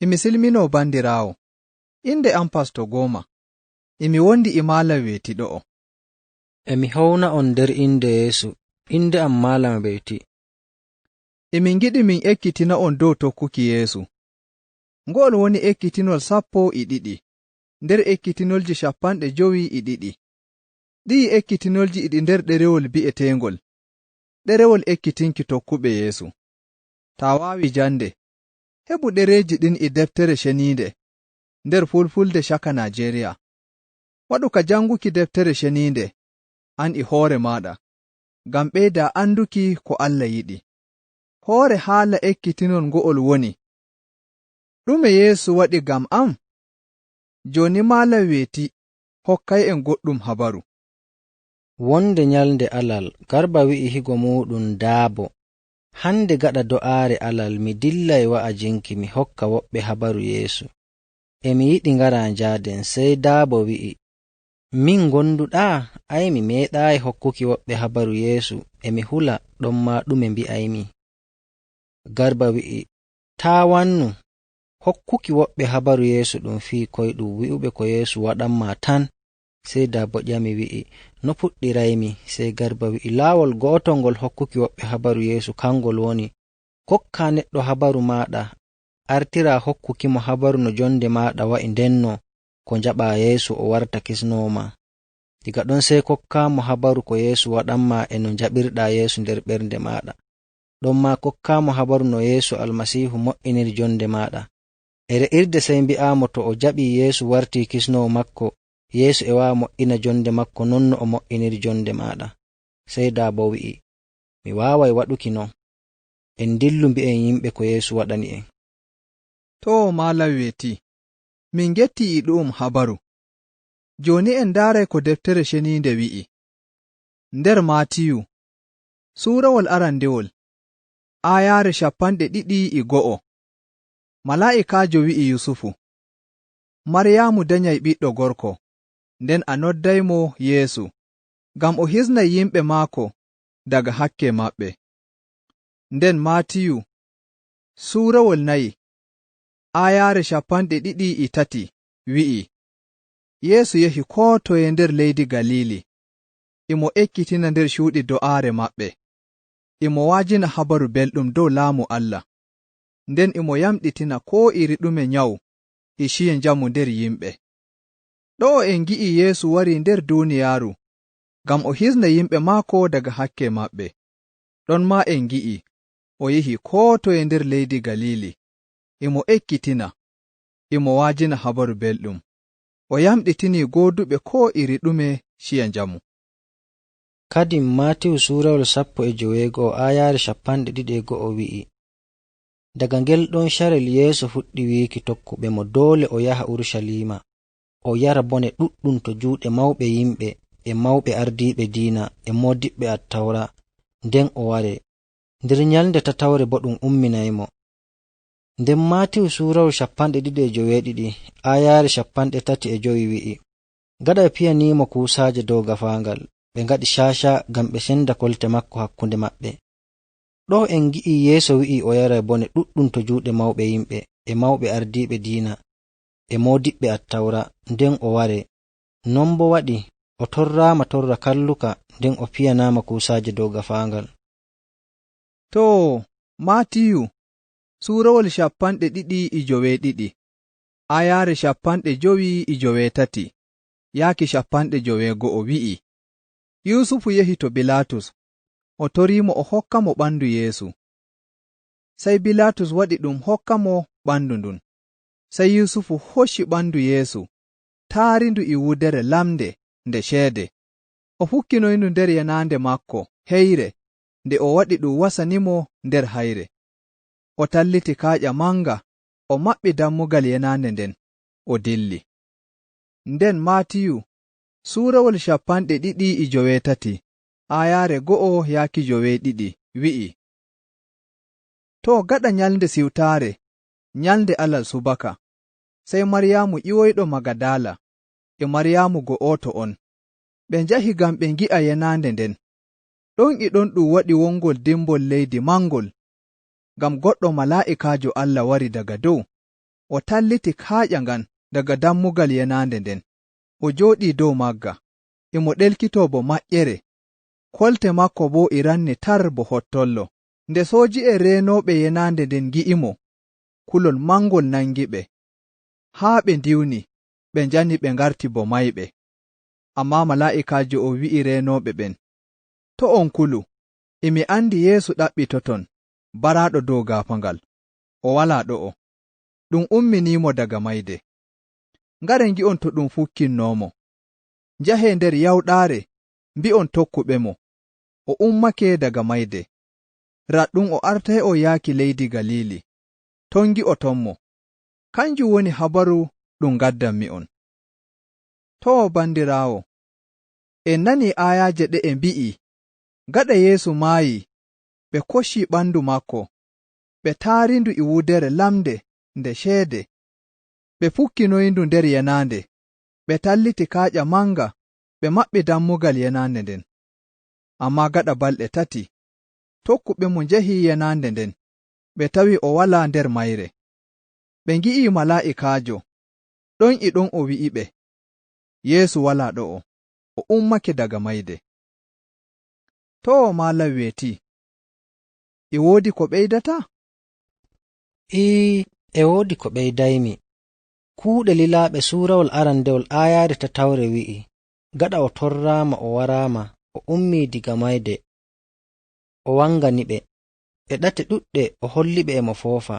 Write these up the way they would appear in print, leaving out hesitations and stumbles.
Imi silmino bandirawo, inde am Pasto Goma, imi wondi imala weti ɗo'o. Emi hawna on nder inde Yeesu, inde am Malam Beyti. Imi ngiɗi min ekkitina on dow tokkuki Yeesu. Ngol woni ekkitinol 12 nder ekkitinolji 52. Ɗi ekkitinolji iɗi nder ɗerewol bi'etengol ɗerewol ekkitinki tokkuɓe Yeesu. Ta wawi jande, heɓu ɗereji ɗin e deftere sheninde nder fulfulde shaka Najeriya. Waɗu ka janguki deftere sheninde an e hoore maɗa, ngam ɓeyda anduki ko Allah yiɗi. Hoore haala ekkitinol ngo'ol woni: ɗume Yeesu waɗi ngam am? Joni Malam weeti hokkay en goɗɗum habaru. Wonde nyalde alal, Garba wi'i higo muɗum Daabo, hande gaɗa do'aare alal mi dillay wa'ajinki mi hokka woɓɓe habaru Yeesu. Emi yiɗi ngara njaaden. Sey Daabo wi'i, min gonduɗa, ai mi meeɗayi hokkuki woɓɓe habaru Yeesu, emi hula ɗon ma ɗume mbi'aymi. Garba wi'i, taa wannu, hokkuki woɓɓe habaru Yeesu ɗum fii koyɗum wi'uɓe ko Yeesu waɗanma tan. Sey Daabo ƴami wi'i, no puɗɗiraymi? Sey Garba wi'i, laawol go'otol ngol hokkuki woɓɓe habaru Yeesu kangol woni: kokka neɗɗo habaru maɗa, artira hokkukimo habaru no jonde maɗa wa'i ndenno ko jaɓa Yeesu o warta kisnoma. Diga ɗon sey kokkamo habaru ko Yeesu waɗanma e no jaɓirɗa Yeesu nder ɓernde maɗa. Ɗon ma kokkamo habaru no Yeesu Almasihu mo'iniri jonde maɗa. E re'irde sey mbi'amo to o jaɓi Yeesu warti kisnowo makko, Yeesu e wawa mo'ina jonde makko non no o mo'iniri jonde maɗa. Sey Daabo wi'i, mi wawai waɗuki non. En dillu mbi'en yimɓe ko Yeesu waɗani en. To Malam weeti, min getti e ɗum habaru. Joni en daray ko deftere sheninde wi'i. Nder Matiyu suurawol arandewol ayaare 21. Mala'ikajo wi'i Yusufu, Maryamu danyay ɓiɗɗo gorko, nden a noddaymo Yeesu, ngam o hisnay yimɓe maako daga hakke maɓɓe. Nden Matiyu suurawol 4 ayaare 23 wi'i, Yeesu yehi koo toye nder leydi Galili, imo ekkitina nder cuuɗi do'aare maɓɓe, imo waajina habaru belɗum dow laamu Allah, nden imo yamɗitina ko iri ɗume nyawu e ciye njamu nder yimɓe. Ɗo en gi'i Yeesu wari nder duniyaaru ngam o hisna yimɓe maako daga hakke maɓɓe. Ɗon ma en gi'i o yehi koo toye nder leydi Galili, imo ekkitina, imo waajina habaru belɗum, o yamɗitini gooduɓe ko iri ɗume ciya njamu. Kadi Matiyu suurawol 15 ayaare 21 wi'i, daga ngel ɗon carel Yeesu fuɗɗi wiiki tokkuɓe mo doole o yaha Urushalima, o yara bone ɗuɗɗum to juuɗe mawɓe yimɓe e mawɓe ardiiɓe diina e modiɓɓe attawra, nden o ware. Nder nyalnde tatawre bo ɗum umminaymo. Nden Matiyu suurawol 22 ayaare 35 wi'i, gaɗa ɓe piyanimo kuusaaje dow gafaangal, ɓe ngaɗi caca ngam ɓe senda kolte makko hakkunde maɓɓe. Ɗo en gi'i Yeesu wi'i o yara bone ɗuɗɗum to juuɗe mawɓe yimɓe e mawɓe ardiiɓe diina e modiɓɓe attawra, nden o ware. Non bo waɗi o torrama torra kalluka, nden o piyanama kuusaaje dow gafaangal. To Matiyu suurawol 22 ayaare 53 yaaki 51 wi'i, Yusufu yehi to Bilatus, o torimo o hokka mo ɓandu Yeesu. Sey Bilatus waɗi ɗum hokka mo ɓandu ndun. Sey Yusufu hocci ɓandu Yeesu, taarindu e wudere lamde nde ceede. O fukkinoyndu nder yanande makko heyre nde o waɗi ɗum wasanimo nder hayre. O talliti kaaƴa manga, o maɓɓi dammugal yanande nden, o dilli. Nden Matiyu suurawol 23 ayaare 1 yaaki 2 wi'i, To gaɗa nyalnde siwtaare, nyalnde alal subaka, sey Maryamu ƴiwoyɗo Magadala e Maryamu go'oto on, ɓe njahi ngam ɓe ngi'a yenande nden. Ɗon e ɗon ɗum waɗi wongol dimbol leydi mangol, ngam goɗɗo mala'ikaajo Allah wari daga dow, o talliti kaaƴa ngan daga dammugal yenande nden, o jooɗii dow magga, e mo ɗelkitoo bo maƴƴere, kolte makko bo e ranni tar bo hottollo. Nde sooji'en reenooɓe yenande nden ngi'imo, kulol mangol nangiɓe, haa ɓe ndiwni, ɓe njani ɓe ngarti bo mayɓe. Ammaa mala'ikaajo o wi'i reenooɓe ɓen, to on kulu, emi andi Yeesu ɗaɓɓitoton, baraaɗo dow gaafangal, o walaa ɗo'o, ɗum umminiimo daga mayde. Ngare ngi'on to ɗum fukkinnoomo, njahee nder yawɗaare, mbi'on tokkuɓe mo, o ummake daga mayde. Raɗɗum o artay o yaaki leydi Galili, ton ngi'otonmo. Kanjum woni habaru ɗum ngaddanmi'on. To bandiraawo, en nani ayaaje ɗe e mbi'i, gaɗa Yeesu maayi, ɓe koccii ɓandu makko, ɓe taarindu e wudere lamde nde ceede, ɓe pukkinoyindu nder yenande, ɓe talliti kaaƴa manga, ɓe maɓɓi dammugal yenande nden. Ammaa gaɗa balɗe 3, tokkuɓe mo njahi yenande nden, ɓe tawi o walaa nder mayre. Ɓe ngi'i mala'ikaajo, ɗon e ɗon o wi'iɓe, Yeesu walaa ɗo'o, o ummake daga mayde. To malam weeti, e woodi ko ɓeydata? E woodi ko ɓeydaymi. Kuuɗe lilaaɓe suurawol arandewol aayaare 4 wi'i, gaɗa o torraama o waraama, o ummii diga mayde, o wangani ɓe, e ɗate ɗuɗɗe o holli ɓe emo foofa.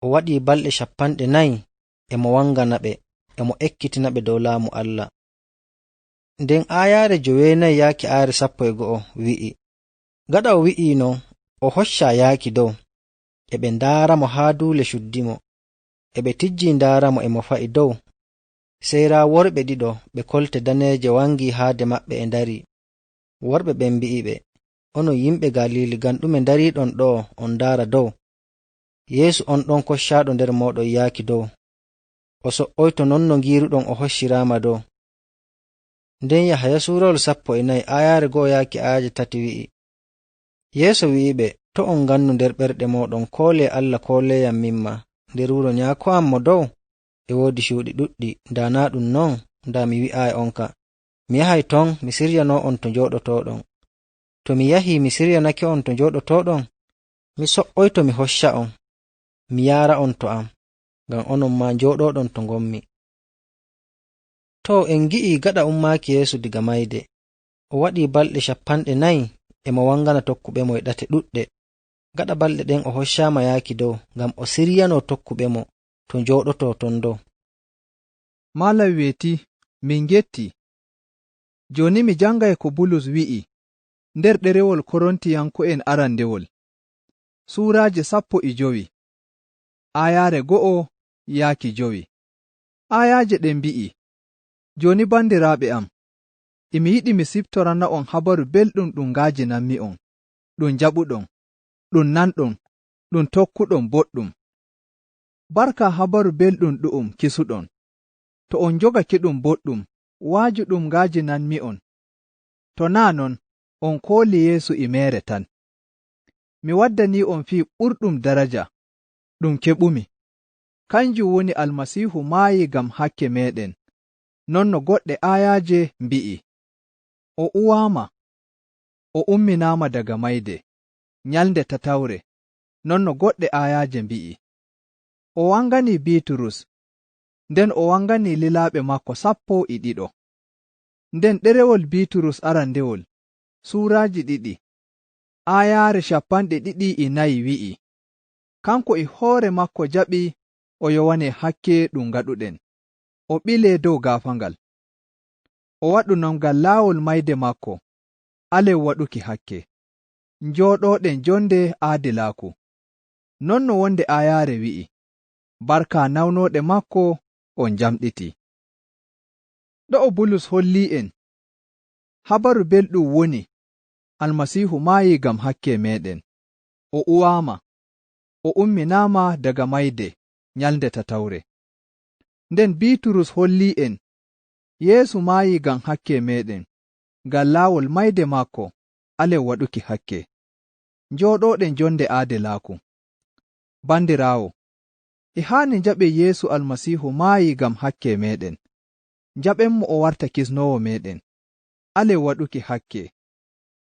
O waɗii balɗe 40 emo wangana ɓe, emo ekkitina ɓe dow laamu Allah. Nden aayaare 9 yaaki aayaare 11 wi'i, gaɗa o wi'i non, o hocca yaaki dow, e ɓe ndaaramo haa duule cuddimo, e ɓe tijji ndaaramo emo fa'i dow. Sey raa worɓe 2 ɓe kolte daneeje wangi haade maɓɓe e ndari. Worɓe ɓen mbi'i ɓe, onon yimɓe Galili, ngam ɗume ndariɗon ɗo on ndaara dow? Yeesu on ɗon koccaaɗo nder mooɗon yaaki dow, o so''oyto non no ngiiruɗon o hocciraama dow. Nden Yahaya suurawol 14 aayaare 1 yaaki aayaje 3 wi'i, Yeesu wi'iɓe, to on ngannu nder ɓerɗe mooɗon koole Allah kooleyam mimma, nder wuro nyaako am mo dow e woodi cuuɗi ɗuɗɗi, ndaa naa ɗum non, ndaa mi wi'aayi onka, mi yahay ton mi siryanoo on to njooɗotooɗon. To mi yahii mi siryanake on to njooɗotooɗon, mi so''oyto mi hocca on, mi yaara on to am, ngam onon maa njooɗooɗon to ngommi. To en ngi'i gaɗa ummaaki Yeesu diga mayde, o waɗii balɗe 40 emo wangana tokkuɓe mo e ɗate ɗuɗɗe. Gaɗa balɗe ɗen o hoccaama yaaki dow, ngam o siryanoo tokkuɓe mo to njooɗotoo ton dow. Malam weeti, min getti. Joni mi jangay ko Bulus wi'i nder ɗerewol Korintiyanko'en arandewol, suuraaje 15, aayaare 1 yaaki 5. Aayaaje ɗen mbi'i, joni bandiraaɓe am, emi yiɗi mi siftorana on habaru belɗum ɗum ngaajinanmi on, ɗum jaɓuɗon, ɗum nanɗon, ɗum tokkuɗon boɗɗum. Barka habaru belɗum ɗu'um kisuɗon. To on jogake ɗum boɗɗum, waaju ɗum ngaajinanmi on. To naa non, on kooli Yeesu e mere tan. Mi waddani on fii ɓurɗum daraja, ɗum keɓumi. Kanjum woni Almasiihu maayi ngam hakke meɗen, non no goɗɗe aayaaje mbi'i. O uwaama, o umminaama daga mayde, nyalnde 4, non no goɗɗe aayaaje mbi'i. O wangani Biiturus, nden o wangani lilaaɓe makko 12. Nden ɗerewol Biiturus arandewol, suuraaji 2, aayaare 24 wi'i, kanko e hoore makko jaɓi o yowane hakke ɗum ngaɗuɗen, o ɓilee dow gaafangal. O waɗu non ngam laawol mayde makko, alen waɗuki hakke, njooɗooɗen jonde aadilaaku. Non no wonde aayaare wi'i, barka nawnooɗe makko on jamɗiti. Ɗo'o Bulus holli'en habaru belɗum woni Almasiihu maayi ngam hakke meɗen, o uwaama, o umminaama daga mayde nyalde tatawre. Nden Biiturus holli en Yeesu maayi ngam hakke meɗen, ngam laawol mayde maako alen waɗuki hakke, njooɗoɗen jonde aadilaaku. Bandiraawo, e haani njaɓen Yeesu Almasiihu maayi ngam hakke meɗen, njaɓenmo o warta kisnowo meɗen, alen waɗuki hakke,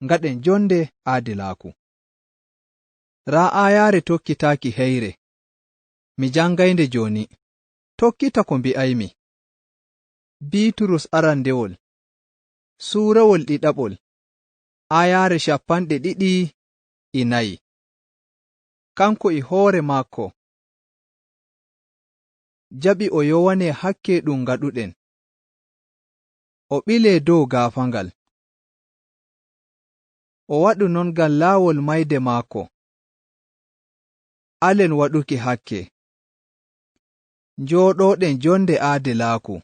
ngaɗen jonde aadilaaku. Raa aayaare tokkitaaki heyre, mi jangaynde jooni, tokkita ko mbi'aymi. Biiturus arandewol, suurawol ɗiɗaɓol, aayaare 24. Kanko e hoore maako jaɓi o yowane hakke ɗum ngaɗuɗen, o ɓilee dow gaafangal, o waɗu non ngam laawol mayde maako alen waɗuki hakke, njooɗoɗen jonde aadilaaku.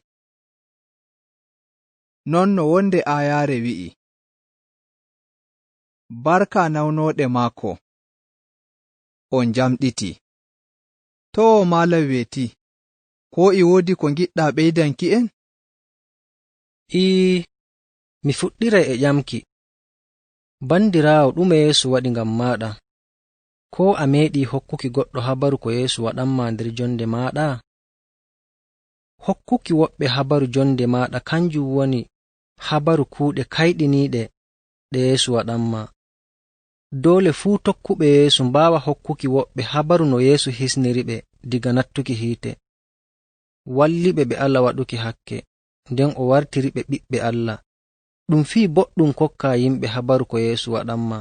Non no wonde aayaare wi'i, barka nawnoɗe maako on jamɗiti. To malam weeti, ko e woodi ko ngiɗɗa ɓeydanki en? Mi fuɗɗiray e ƴamki. Bandiraawo, ɗume Yeesu waɗi ngam maɗa? Ko a meeɗi hokkuki goɗɗo habaru ko Yeesu waɗanma nder jonde maɗa? Hokkuki woɓɓe habaru jonde maɗa kanjum woni habaru kuuɗe kayɗiniiɗe ɗe Yeesu waɗanma. Doole fuu tokkuɓe Yeesu mbaawa hokkuki woɓɓe habaru no Yeesu hisniri ɓe diga nattuki hiite. Walliɓe ɓe Allah waɗuki hakke, nden o wartiri ɓe ɓiɓɓe Allah. Ɗum fii boɗɗum kokka yimɓe habaru ko Yeesu waɗanma.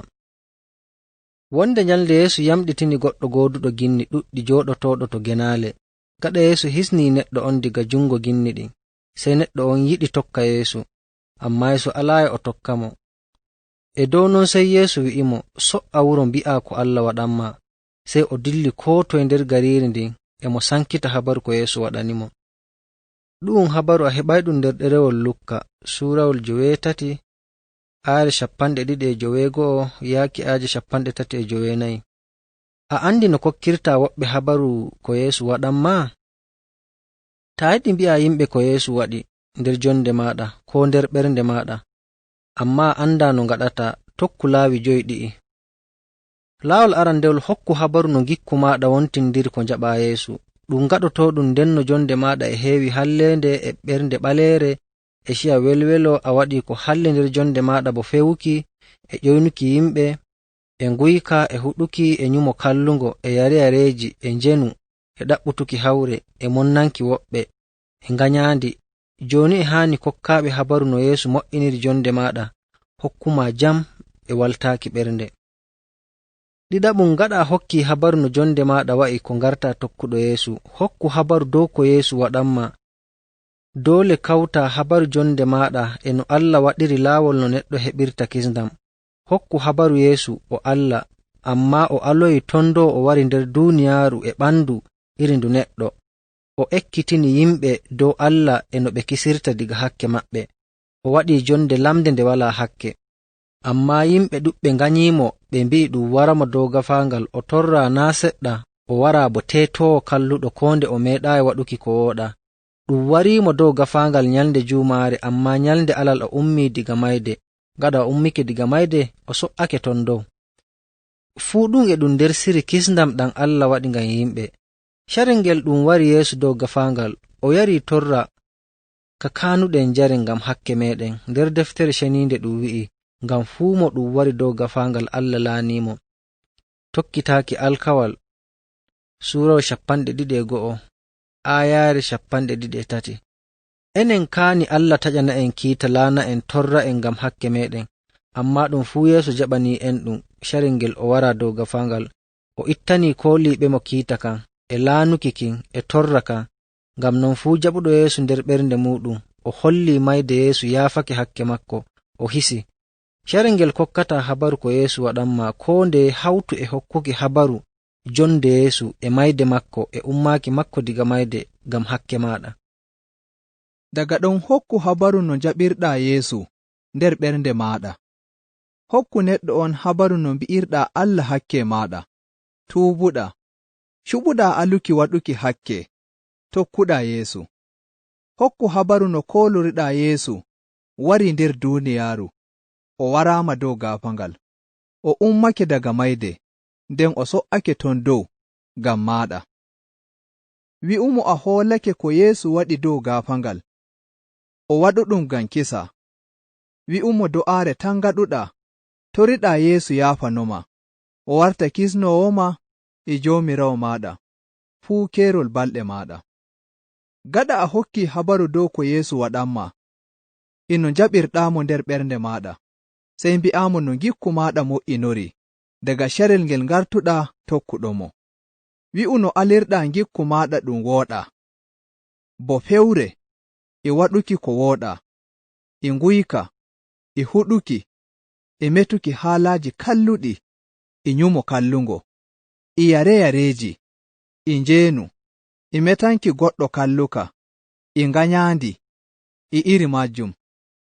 Wonde nyalde Yeesu yamɗitini goɗɗo gooduɗo ginni ɗuɗɗi jooɗotoɗo to genaale. Gaɗa Yeesu hisni neɗɗo on diga jungo ginni ɗin, sey neɗɗo on yiɗi tokka Yeesu, amma Yeesu alaayi o tokka mo. E dow non sey Yeesu wi'imo, so'a wuro mbi'a ko Allah waɗanma, sey o dilli koo toye nder gariiri ndin e mo sankita habaru ko Yeesu waɗanimo. Ɗu'um habaru a heɓayɗum nder ɗerewol Lukka, suurawol 8, aare 29 yaaki aaje 34. A andi no kokkirta woɓɓe habaru ko Yeesu waɗanma? Ta yiɗi mbi'a yimɓe ko Yeesu waɗi nder jonde maɗa ko nder ɓernde maɗa, amma anda no ngaɗata, tokku laawi 5 ɗi'i. Laawol arandewol, hokku habaru no gikku maɗa wontindiri ko njaɓa Yeesu. Ɗum gaɗotoɗum ndenno jonde maɗa e heewi hallende e ɓernde ɓaleere e ciya welwelo. A waɗi ko halle nder jonde maɗa bo fewuki e ƴoynuki yimɓe, e nguyka, e huɗuki, e nyumo kallungo, e yareyareeji, e njenu, e ɗaɓɓutuki hawre, e monnanki woɓɓe, e nganyandi. Joni e haani kokkaaɓe habaru no Yeesu mo'iniri jonde maɗa hokkuma jam e waltaaki ɓernde. Ɗiɗaɓum, gaɗa hokki habaru no jonde maɗa wa'i ko ngarta tokkuɗo Yeesu, hokku habaru dow ko Yeesu waɗanma. Doole kawta habaru jonde maɗa e no Allah waɗiri laawol no neɗɗo heɓirta kisndam. Hokku habaru Yeesu o Allah, amma o aloyi tondo o wari nder duuniyaaru e ɓandu iri ndu neɗɗo. O ekkitini yimɓe dow Allah e no ɓe kisirta diga hakke maɓɓe. O waɗi jonde lamde nde wala hakke. Amma yimɓe ɗuɓɓe nganyimo, ɓe mbi'i ɗum waramo dow gafaangal. O torra naa seɗɗa, o wara bo teetowo kalluɗo ko nde o meeɗaayi waɗuki ko wooɗa. Ɗum warimo dow gafaangal nyalde juumaare, amma nyalde alal o ummi diga mayde. Gaɗa o ummike diga mayde, o so'ake ton dow. Fuu ɗum e ɗum nder siri kisndam ɗam Allah waɗi ngam yimɓe. Carel ngel ɗum wari Yeesu dow gafaangal, o yari torra ka kaanuɗen njare ngam hakke meɗen. Nder deftere ceniinde ɗum wi'i, ngam fuu mo ɗum wari dow gafaangal Allah laanimo. Tokkitaaki alkawal, suurawo 21, aayaare 23. Enen kaani Allah taƴana en kiita laana en torra en ngam hakke meɗen, amma ɗum fuu Yeesu jaɓani en ɗum. Carel ngel o wara dow gafaangal, o ittani kooliiɓe mo kiita kan e laanuki kin e torra kan. Ngam non fuu jaɓuɗo Yeesu nder ɓernde muɗum, o holli mayde Yeesu yaafake hakke makko, o hisi. Carel ngel kokkata habaru ko Yeesu waɗanma ko nde hawtu e hokkuki habaru jonde Yeesu e mayde makko e ummaaki makko diga mayde ngam hakke maɗa. Daga ɗon hokku habaru no jaɓirɗa Yeesu nder ɓernde maɗa. Hokku neɗɗo on habaru no mbi'irɗa Allah hakke maɗa, tuubuɗa, Shuɓuɗa aluki waɗuki hakke, tokkuɗa Yeesu. Hokku habaru no koloriɗa Yeesu wari nder duniyaaru, o waraama dow gaafangal, o ummake daga mayde, nden o so'ake ton dow ngam maɗa. Wi'umo a hoolake ko Yeesu waɗi dow gaafangal, o waɗuɗum ngam kisa. Wi'umo do'aare tan gaɗuɗa, toriɗa Yeesu yaafanoma, o warta kisnowoma e Joomiraawo maɗa, fuu keerol balɗe maɗa. Gaɗa a hokki habaru dow ko Yeesu waɗanma, ino jaɓirɗamo nder ɓernde maɗa, sey mbi'amo no gikku maɗa mo'inori, daga sharel ngel ngartuɗa tokkuɗomo. Wi'u no alirɗa gikku maɗa ɗum wooɗa, bo fewre, e waɗuki ko wooɗa, e nguyka, e huɗuki, e metuki haalaaji kalluɗi, e nyumo kallungo, e yare-yareji, e njeenu, e metanki goɗɗo kalluka, e nganyandi, e iri majjum,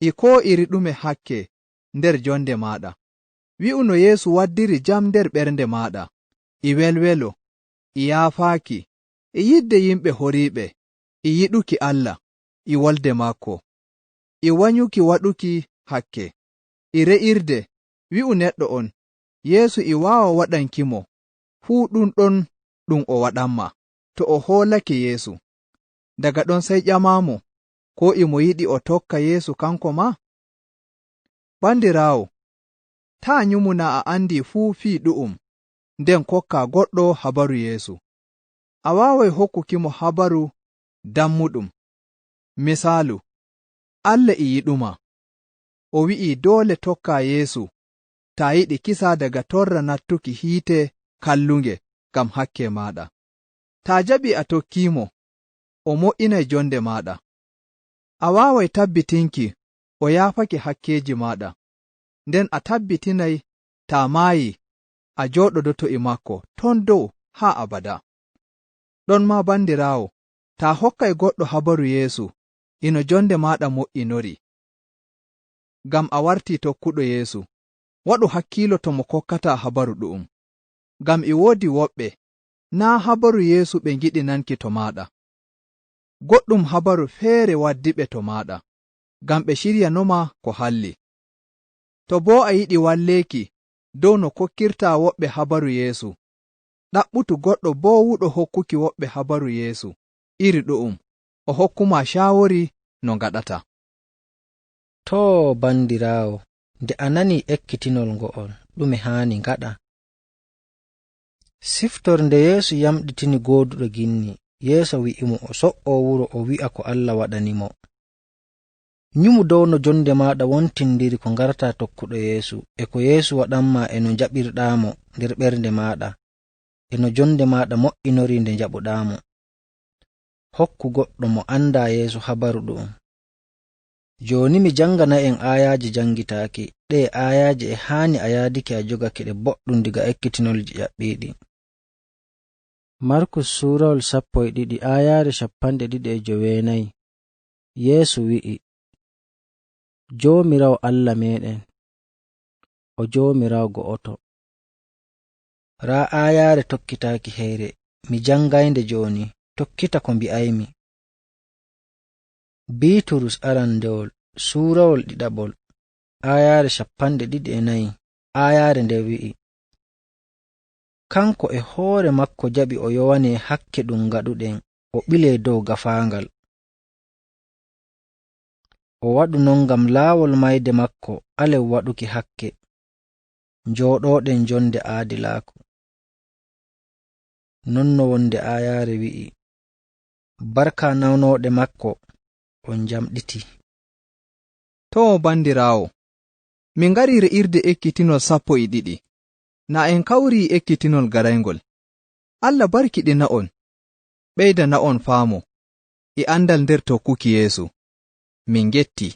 e ko iri ɗume hakke nder jonde maɗa. Wi'u no Yeesu waddiri jam nder ɓernde maɗa, e welwelo, e yaafaaki, e yidde yimɓe horiiɓe, e yiɗuki Allah, e wolde maako, e wanyuki waɗuki hakke, e re'irde. Wi'u neɗɗo on, Yeesu e waawa waɗankimo fuu ɗum o waɗanma, to o hoolake Yeesu. Daga ɗon sey ƴamamo, ko imo yiɗi o tokka Yeesu kanko ma? Bandiraawo, taa nyumuna a andi fuu fii ɗu'um, nden kokka goɗɗo habaru Yeesu. A waaway hokkukimo habaru dammuɗum. Misaalu, Allah e yiɗuma. O wi'i doole tokka Yeesu taa yiɗi kisa daga torra nattuki hiite kallunge ngam hakke maɗa. Taa jaɓi a tokkimo, o mo'inay jonde maɗa. A waaway tabbitinki o yaafake hakkeji maɗa, nden a tabbitinay taa maayi a jooɗodoto e makko ton dow haa abada. Ɗon ma bandiraawo, taa hokkay goɗɗo habaru Yeesu, ino jonde maɗa mo'inori. Ngam a warti tokkuɗo Yeesu, waɗu hakkiilo to mo kokkata habaru ɗu'um. Ngam e woodi woɓɓe, naa habaru Yeesu ɓe ngiɗi nanki to maɗa. Goɗɗum habaru feere waddiɓe to maɗa, ngam ɓe shiryanoma ko halli. To boo a yiɗi walleeki dow no kokkirta woɓɓe habaru Yeesu, ɗaɓɓutu goɗɗo boowuɗo hokkuki woɓɓe habaru Yeesu iri ɗu'um, o hokkuma shaawori no ngaɗata. To bandiraawo, nde a nani ekkitinol ngo'ol, ɗume haani ngaɗa? Siftorde Yeesu yamɗitini gooduɗo ginni, Yeesu wi'imo o so'o wuro o wi'a ko Allah waɗanimo. Nyumu dow no jonde maɗa wontindiri ko ngarta tokkuɗo Yeesu, e ko Yeesu waɗanma e no jaɓirɗamo nder ɓernde maɗa, e no jonde maɗa mo'inori nde jaɓuɗamo. Hokku goɗɗo mo anda Yeesu habaru ɗu'um. Joni mi jangana en ayaji jangitaaki, ɗe ayaji e haani a yaadiki a jogake ɗe boɗɗum diga ekkitinolji ƴaɓɓiɗi. Markus surawol 12 ayare 2:9. Yeesu wi'i, Joomiraawo Allah meɗen, o Joomiraawo go'oto. Raa ayare tokkitaaki heyre, mi jangaynde joni, tokkita ko mbi'aymi. Biiturus arandewol surawol 2 ayare 24 ayare nde wi'i, kanko e hoore makko jaɓi o yowane hakke ɗum gaɗuɗen o ɓile dow gafaangal. O waɗu non ngam laawol mayde makko alen waɗuki hakke, njooɗoɗen jonde aadilaaku. Non no wonde ayare wi'i, barka nawnoɗe makko on jamɗiti. To bandiraawo, min ngari re'irde ekkitinol 12. Na en kawri ekkitinol garayngol. Allah barkiɗina on, ɓeydana on faamo e andal nder tokkuki Yeesu. Min getti.